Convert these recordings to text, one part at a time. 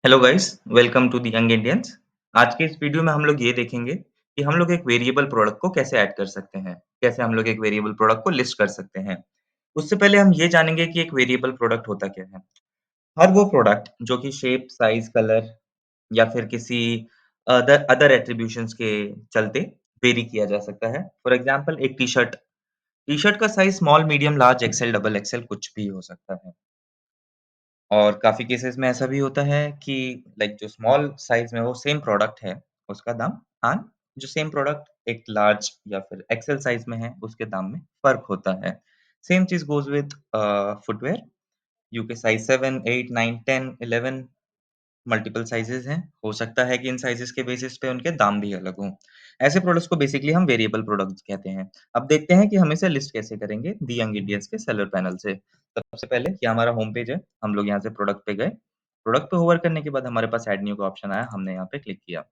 Hello guys, welcome to the Young Indians. आज के इस वीडियो में हम लोग ये देखेंगे कि हम लोग एक वेरिएबल प्रोडक्ट को कैसे ऐड कर सकते हैं, कैसे हम लोग एक वेरिएबल प्रोडक्ट को लिस्ट कर सकते हैं। उससे पहले हम ये जानेंगे कि एक वेरिएबल प्रोडक्ट होता क्या है। हर वो प्रोडक्ट जो कि शेप, साइज, कलर या फिर किसी अदर अदर एट्रीब्यूशंस के चलते वेरी किया जा सकता है। फॉर एग्जांपल एक टी-शर्ट का size small, medium, large, XL, double XL कुछ भी हो सकता है। और काफ़ी केसेज़ में ऐसा भी होता है कि लाइक जो स्मॉल साइज़ में वो सेम प्रोडक्ट है, उसका दाम जो सेम प्रोडक्ट एक लार्ज या फिर एक्सेल साइज़ में है, उसके दाम में फ़र्क होता है। Same cheese goes with footwear, you के साइज़ 7, 8, 9, 10, 11 मल्टीपल साइज़ेज़ हैं। हो सकता है कि इन साइज़ेज़ के बेसिस पे उनके दाम भी अलग हों। ऐसे प्रोडक्ट्स को बेसिकली हम वेरिएबल प्रोडक्ट्स कहते हैं। अब देखते हैं कि हम इसे लिस्ट कैसे करेंगे दी यंग इंडियंस के सेलर पैनल से। सबसे पहले ये हमारा होम पेज है। हम लोग यहाँ से प्रोडक्ट पे गए। प्रोडक्ट पे होवर करने के बाद हमारे पास ऐड न्यू का ऑप्शन आया, हमने यहाँ पे क्लिक किया।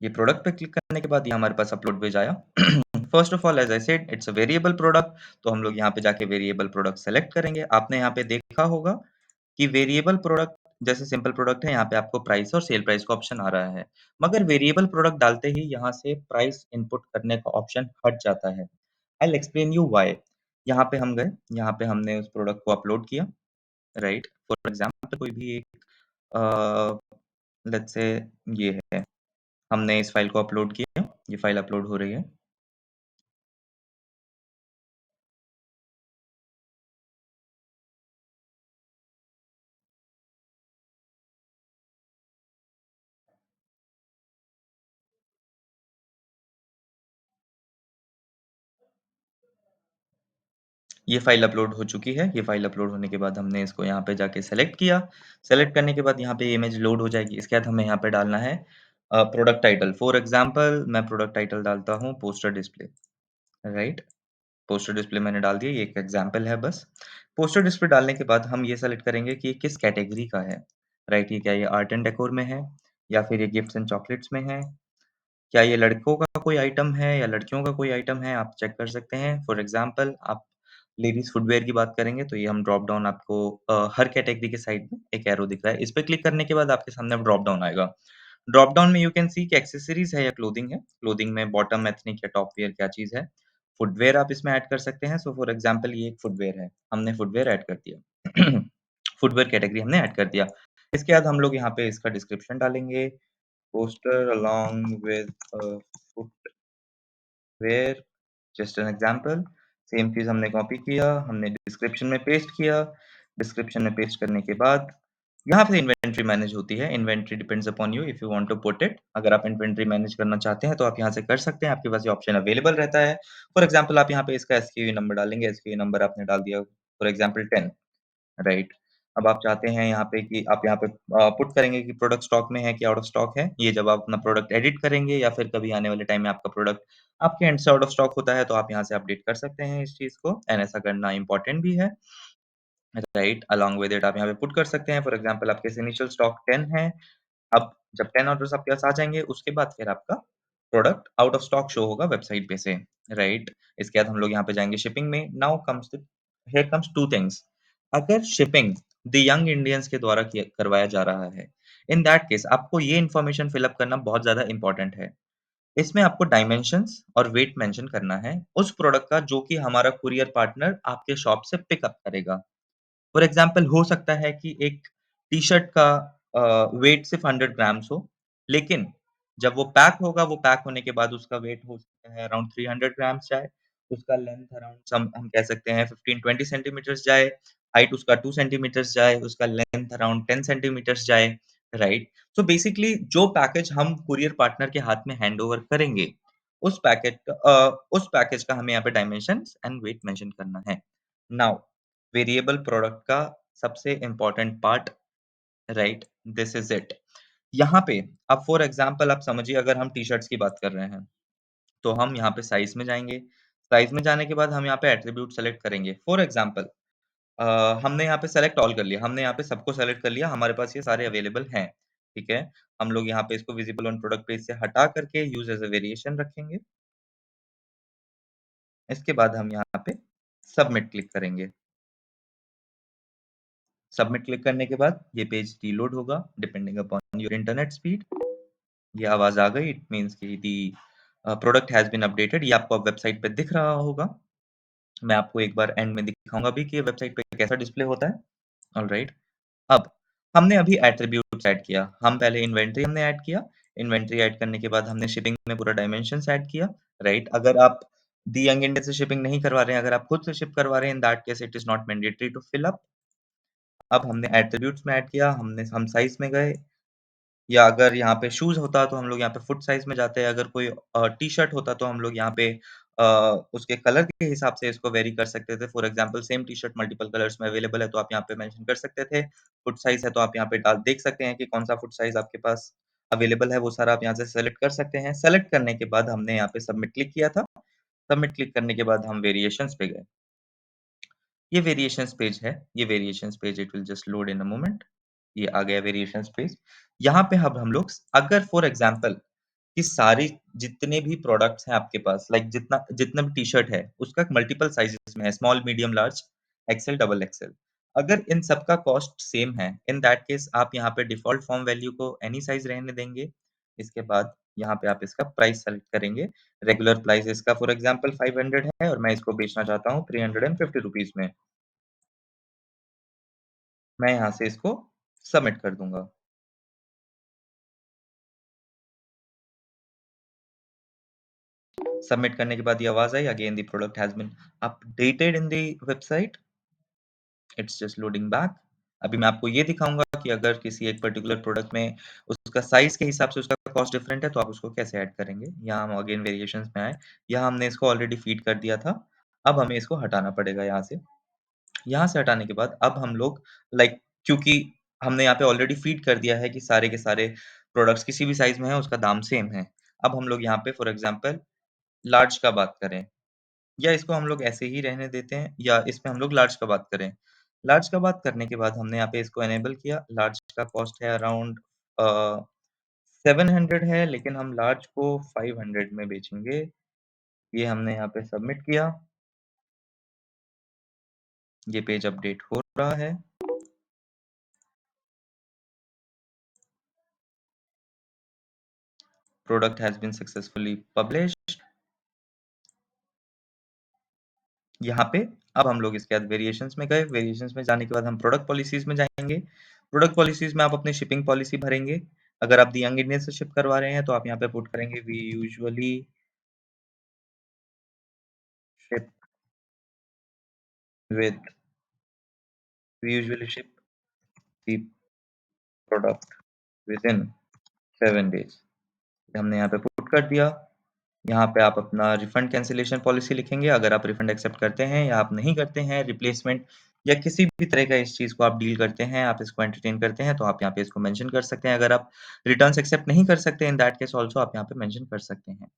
ये प्रोडक्ट पे क्लिक करने के बाद ये हमारे पास अपलोड पेज आया। First of all as I said it's a variable product, तो हम लोग यहाँ पे जाके वेरिएबल प्रोडक्ट सेलेक्ट करेंगे। आपने यहाँ पे देखा होगा कि वेरिएबल प्रोडक्ट जैसे सिंपल प्रोडक्ट है, यहाँ पे आपको प्राइस और सेल प्राइस का ऑप्शन आ रहा है। मगर वेरिएबल प्रोडक्ट डालते ही यहाँ से प्राइस इनपुट करने का ऑप्शन हट जाता है। I will explain you why. यहाँ पे हम गए, यहाँ पे हमने उस प्रोडक्ट को अपलोड किया, राइट? फॉर एग्ज़ाम्पल कोई भी एक अ, लेट्स से ये है, हमने इस फाइल को अपलोड किया, ये फाइल अपलोड हो रही है। ये फ़ाइल अपलोड हो चुकी है। ये फ़ाइल अपलोड होने के बाद हमने इसको यहाँ पे जाके सेलेक्ट किया। सेलेक्ट करने के बाद यहाँ पे इमेज लोड हो जाएगी। इसके बाद हमें यहाँ पे डालना है प्रोडक्ट टाइटल। फॉर एग्ज़ाम्पल मैं प्रोडक्ट टाइटल डालता हूँ poster display, right? Poster display मैंने डाल दिया, ये एक एग्ज़ाम्पल है बस। पोस्टर डिस्प्ले डालने के बाद हम ये सेलेक्ट करेंगे कि ये किस कैटेगरी का है, राइट? ये क्या ये आर्ट एंड डेकोर में है या फिर ये गिफ्ट्स एंड चॉकलेट्स में है? क्या ये लड़कों का कोई आइटम है या लड़कियों का कोई आइटम है, आप चेक कर सकते हैं। फॉर एग्ज़ाम्पल आप लेडीज़ फुटवियर की बात करेंगे तो ये हम ड्रॉप डाउन आपको हर कैटेगरी के साइड में एक एरो दिख रहा है। इस पे क्लिक करने के बाद आपके सामने अब ड्रॉप डाउन आएगा। ड्रॉप डाउन में यू कैन सी कि एक्सेसरीज़ है या क्लोथिंग है। क्लोथिंग में बॉटम, एथनिक या टॉप वियर क्या चीज़ है। फुटवियर आप इसमें ऐड कर सकते हैं। सो फॉर एग्ज़ाम्पल ये एक फुटवियर है, हमने फुटवियर ऐड कर दिया। फुटवियर कैटेगरी हमने ऐड कर दिया। इसके बाद हम लोग यहाँ पे इसका डिस्क्रिप्शन डालेंगे। Poster along with a where just an example. Same चीज़ हमने कॉपी किया, हमने डिस्क्रिप्शन में पेस्ट किया। डिस्क्रिप्शन में पेस्ट करने के बाद यहाँ पे इन्वेंटरी मैनेज होती है। Inventory depends upon you if you want to put it. अगर आप इन्वेंटरी मैनेज करना चाहते हैं तो आप यहाँ से कर सकते हैं, आपके पास ये ऑप्शन अवेलेबल रहता है। फॉर एग्जांपल आप यहाँ पे इसका एसक्यूवी नंबर डालेंगे, एसक्यूवी नंबर आपने डाल दिया फॉर एग्जांपल 10, राइट? अब आप चाहते हैं यहाँ पे कि आप यहाँ पे पुट करेंगे कि प्रोडक्ट स्टॉक में है कि आउट ऑफ स्टॉक है। ये जब आप अपना प्रोडक्ट एडिट करेंगे या फिर कभी आने वाले टाइम में आपका प्रोडक्ट आपके एंड से आउट ऑफ स्टॉक होता है, तो आप यहाँ से अपडेट कर सकते हैं इस चीज़ को एंड ऐसा करना इम्पोर्टेंट भी है, राइट? अलोंग विद इट आप यहाँ पे पुट कर सकते हैं। फॉर एग्जांपल आपके इनिशियल स्टॉक 10 है। अब जब 10 ऑर्डर्स आपके पास आ जाएँगे, उसके बाद फिर आपका product out of stock show होगा वेबसाइट पे से, राइट? इसके बाद हम लोग यहाँ पे जाएँगे शिपिंग में। Now comes the here comes 2 things. अगर शिपिंग द यंग इंडियंस के द्वारा किया करवाया जा रहा है, इन दैट केस आपको ये इन्फॉर्मेशन फिल अप करना बहुत ज़्यादा इम्पोर्टेंट है। इसमें आपको डायमेंशंस और वेट मेंशन करना है, उस प्रोडक्ट का जो कि हमारा कूरियर पार्टनर आपके शॉप से पिकअप करेगा। फॉर एग्ज़ाम्पल हो सकता है कि एक टी-शर्ट का वेट सिर्फ़ 100 ग्राम्स हो, लेकिन जब वो पैक होगा, वो पैक होने के बाद उसका वेट हो सकता है अराउंड 300 ग्राम्स जाए, उसका लेंथ अराउंड सम हम कह सकते हैं 15-20 सेंटीमीटर्स जाए, हाइट उसका 2 सेंटीमीटर्स जाए, उसका लेंथ अराउंड 10 सेंटीमीटर्स जाए, राइट? सो बेसिकली जो पैकेज हम कूरियर पार्टनर के हाथ में हैंडओवर करेंगे, उस पैकेज का हमें यहाँ पे डायमेंशंस एंड वेट मेंशन करना है। नाउ वेरिएबल प्रोडक्ट का सबसे important part, right? This is it. यहाँ पे अब फॉर एग्ज़ाम्पल आप समझिए अगर हम टी-शर्ट्स की बात कर रहे हैं, तो हम यहाँ पे साइज़ में जाएँगे। साइज़ में जाने के बाद हम यहाँ पे एट्रिब्यूट सेलेक्ट करेंगे। फॉर एग्ज़ाम्पल अ, हमने यहाँ पे सेलेक्ट ऑल कर लिया, हमने यहाँ पे सबको सेलेक्ट कर लिया, हमारे पास ये सारे अवेलेबल हैं, ठीक है? हम लोग यहाँ पे इसको विज़िबल ऑन प्रोडक्ट पेज से हटा करके यूज़ एज़ अ वेरिएशन रखेंगे। इसके बाद हम यहाँ पे सबमिट क्लिक करेंगे। सबमिट क्लिक करने के बाद ये पेज रीलोड होगा depending upon your internet speed. ये आवाज़ आ गई, इट मीन्स कि the product has been updated. ये आपको अब वेबसाइट पे दिख रहा होगा। मैं आपको एक बार एंड में दिखाऊँगा भी कि ये वेबसाइट पे कैसा डिस्प्ले होता है। ऑलराइट। अब हमने अभी एट्रिब्यूट्स ऐड किया। हम पहले इन्वेंटरी हमने ऐड किया। इन्वेंटरी ऐड करने के बाद हमने शिपिंग में पूरा डायमेंशंस ऐड किया, राइट? अगर आप दी यंग इंडियन से शिपिंग नहीं करवा रहे हैं, अगर आप खुद से शिप करवा रहे हैं, in that case it is not mandatory to fill up. अब हमने एट्रिब्यूट्स में ऐड किया, हम साइज़ में गए, या अगर यहाँ पे शूज़ होता तो हम लोग यहाँ पे फुट साइज़ में जाते हैं, अगर कोई टी-शर्ट होता तो हम लोग यहाँ पे अ, उसके कलर के हिसाब से इसको वेरी कर सकते थे। For example same t-shirt multiple colours में अवेलेबल है तो आप यहाँ पे मेंशन कर सकते थे। फुट साइज़ है तो आप यहाँ पे डाल देख सकते हैं कि कौन-सा फुट साइज़ आपके पास अवेलेबल है, वो सारा आप यहाँ से सेलेक्ट कर सकते हैं। सेलेक्ट करने के बाद हमने यहाँ पे सबमिट क्लिक किया था। सबमिट क्लिक करने के बाद हम वेरिएशंस पे गए। ये वेरिएशंस पेज है, ये variations page it will just load in a moment. ये आ गया वेरिएशंस पेज। यहाँ पे अब हम लोग अगर फॉर एग्ज़ाम्पल कि सारी जितने भी प्रोडक्ट्स हैं आपके पास लाइक जितना भी टी-शर्ट है, उसका मल्टीपल साइज़ेज़ में है, small, medium, large, XL, double XL. अगर इन सब का कॉस्ट सेम है, इन दैट केस आप यहाँ पे डिफ़ॉल्ट फॉर्म वैल्यू को एनी साइज़ रहने देंगे। इसके बाद यहाँ पे आप इसका प्राइस सेलेक्ट करेंगे। रेगुलर प्राइस इसका फॉर एग्ज़ाम्पल 500 है और मैं इसको बेचना चाहता हूँ 350 रुपीज़ में। मैं यहाँ से इसको सबमिट कर दूँगा। सबमिट करने के बाद ये आवाज़ आई again the product has been updated in the website. It's just loading back. अभी मैं आपको ये दिखाऊँगा कि अगर किसी एक पर्टिकुलर प्रोडक्ट में उसका साइज़ के हिसाब से उसका कॉस्ट डिफरेंट है, तो आप उसको कैसे ऐड करेंगे। यहाँ हम अगेन वेरिएशंस में आए। यहाँ हमने इसको ऑलरेडी फीड कर दिया था। अब हमें इसको हटाना पड़ेगा यहाँ से। यहाँ से हटाने के बाद अब हम लोग लाइक क्योंकि हमने यहाँ पे ऑलरेडी फीड कर दिया है कि सारे के सारे प्रोडक्ट्स किसी भी साइज़ में है, उसका दाम सेम है। अब हम लोग यहाँ पे फॉर एग्ज़ाम्पल लार्ज का बात करें, या इसको हम लोग ऐसे ही रहने देते हैं, या इसमें हम लोग लार्ज का बात करें। लार्ज का बात करने के बाद हमने यहाँ पे इसको इनेबल किया। लार्ज का कॉस्ट है अराउंड अ, 700 है, लेकिन हम लार्ज को 500 में बेचेंगे। ये हमने यहाँ पे सबमिट किया। ये पेज अपडेट हो रहा है। Product has been successfully published. यहाँ पे अब हम लोग इसके बाद वेरिएशंस में गए। वेरिएशंस में जाने के बाद हम प्रोडक्ट पॉलिसीज़ में जाएँगे। प्रोडक्ट पॉलिसीज़ में आप अपनी शिपिंग पॉलिसी भरेंगे। अगर आप दी यंग इंडियन से शिप करवा रहे हैं, तो आप यहाँ पे पुट करेंगे we usually ship with we usually ship the product within 7 days. हमने यहाँ पे पुट कर दिया। यहाँ पे आप अपना रिफंड कैंसलेशन पॉलिसी लिखेंगे, अगर आप रिफंड एक्सेप्ट करते हैं या आप नहीं करते हैं, रिप्लेसमेंट या किसी भी तरह का इस चीज़ को आप डील करते हैं, आप इसको एंटरटेन करते हैं, तो आप यहाँ पे इसको मेंशन कर सकते हैं। अगर आप रिटर्न्स एक्सेप्ट नहीं कर सकते, इन दैट केस आल्सो आप यहाँ पे मेंशन कर सकते हैं।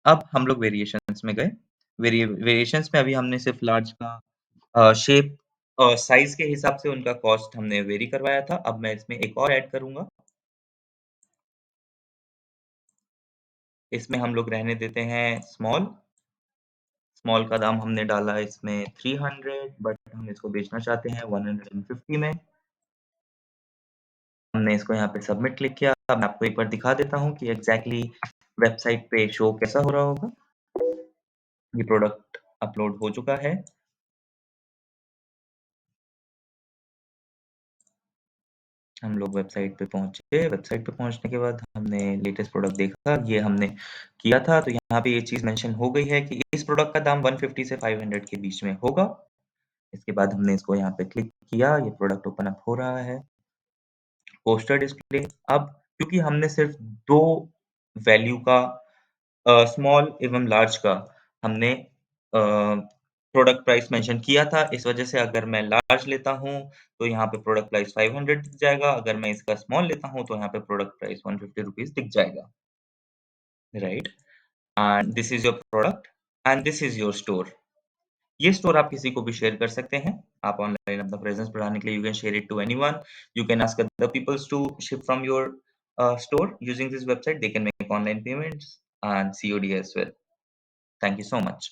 अब हम लोग वेरिएशंस में गए। वेरिएशंस में अभी हमने सिर्फ लार्ज का शेप और साइज़ के हिसाब से उनका कॉस्ट हमने वेरी करवाया था। अब मैं इसमें एक और ऐड करूँगा। इसमें हम लोग रहने देते हैं स्मॉल। स्मॉल का दाम हमने डाला इसमें 300, बट हम इसको बेचना चाहते हैं 150 में। हमने इसको यहाँ पे सबमिट क्लिक किया। अब मैं आपको एक बार दिखा देता हूँ कि एग्ज़ैक्टली वेबसाइट पे शो कैसा हो रहा होगा। ये प्रोडक्ट अपलोड हो चुका है। हम लोग वेबसाइट पे पहुँचे। वेबसाइट पे पहुँचने के बाद हमने लेटेस्ट प्रोडक्ट देखा, ये हमने किया था, तो यहाँ पे ये चीज़ मेंशन हो गई है कि इस प्रोडक्ट का दाम 150 से 500 के बीच में होगा। इसके बाद हमने इसको यहाँ पे क्लिक किया, ये प्रोडक्ट ओपन अप हो रहा है। Poster display. अब क्योंकि हमने सिर्फ 2 वैल्यू का स्मॉल एवं लार्ज का हमने प्रोडक्ट प्राइस मेंशन किया था, इस वजह से अगर मैं लार्ज लेता हूँ, तो यहाँ पे प्रोडक्ट प्राइस 500 दिख जाएगा, अगर मैं इसका स्मॉल लेता हूँ, तो यहाँ पे प्रोडक्ट प्राइस 150 रुपीज़ दिख जाएगा, right? And this is your product and this is your store. ये स्टोर आप किसी को भी शेयर कर सकते हैं। आप ऑनलाइन अपना प्रेज़ेंस बढ़ाने के लिए you can share it to anyone. You can ask other peoples to ship from your store using this website. They can make online payments and COD as well. Thank you so much.